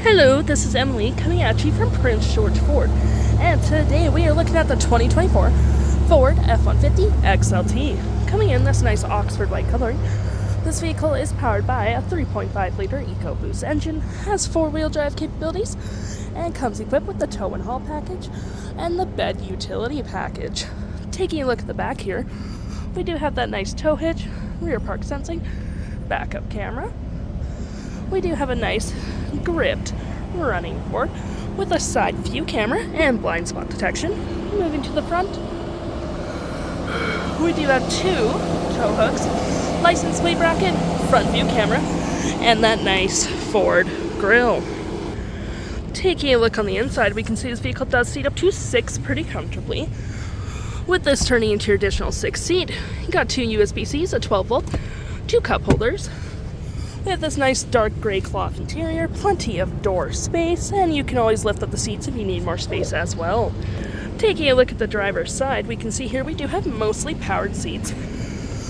Hello, this is Emily coming at you from Prince George Ford, and today we are looking at the 2024 Ford F-150 XLT. Coming in this nice Oxford white coloring, this vehicle is powered by a 3.5-liter Ecoboost engine, has four-wheel drive capabilities, and comes equipped with the tow and haul package and the bed utility package. Taking a look at the back here, we do have that nice tow hitch, rear park sensing, backup camera. We do have a nice gripped running board with a side view camera and blind spot detection. Moving to the front, we do have two tow hooks, license plate bracket, front view camera, and that nice Ford grille. Taking a look on the inside, we can see this vehicle does seat up to 6 pretty comfortably. With this turning into your additional 6 seat, you got 2 USB-Cs, a 12-volt, 2 cup holders. We have this nice dark gray cloth interior, plenty of door space, and you can always lift up the seats if you need more space as well. Taking a look at the driver's side, we can see here we do have mostly powered seats.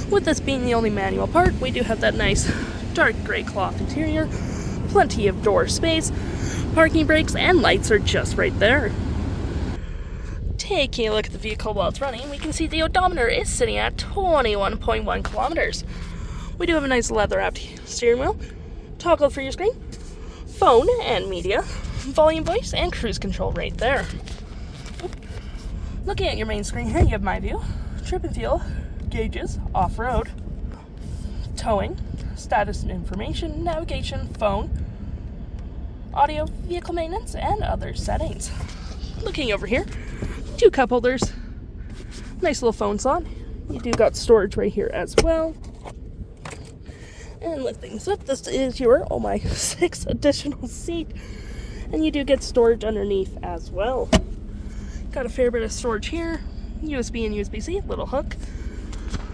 With this being the only manual part, we do have that nice dark gray cloth interior, plenty of door space, parking brakes, and lights are just right there. Taking a look at the vehicle while it's running, we can see the odometer is sitting at 21.1 kilometers. We do have a nice leather-wrapped steering wheel, toggle for your screen, phone and media, volume, voice, and cruise control right there. Looking at your main screen here, you have My View, trip and fuel, gauges, off-road, towing, status and information, navigation, phone, audio, vehicle maintenance, and other settings. Looking over here, 2 cup holders, nice little phone slot. You do got storage right here as well. And lift things up, this is your, 6th additional seat. And you do get storage underneath as well. Got a fair bit of storage here. USB and USB-C, little hook.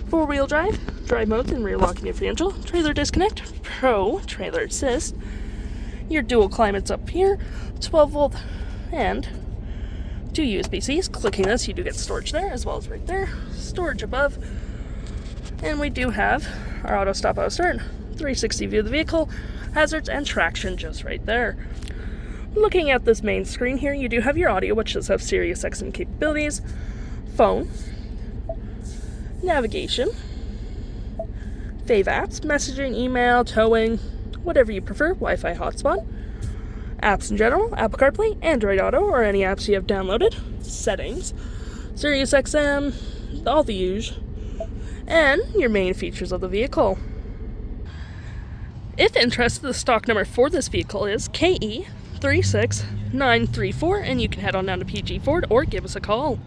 4-wheel drive, drive modes and rear locking differential. Trailer disconnect, Pro, trailer assist. Your dual climates up here, 12-volt and 2 USB-Cs. Clicking this, you do get storage there as well as right there. Storage above. And we do have our auto stop, auto start, 360 view of the vehicle, hazards, and traction just right there. Looking at this main screen here, you do have your audio, which does have SiriusXM capabilities, phone, navigation, fave apps, messaging, email, towing, whatever you prefer, Wi-Fi hotspot, apps in general, Apple CarPlay, Android Auto, or any apps you have downloaded, settings, SiriusXM, all the usual, and your main features of the vehicle. If interested, the stock number for this vehicle is KE36934, and you can head on down to PG Ford or give us a call.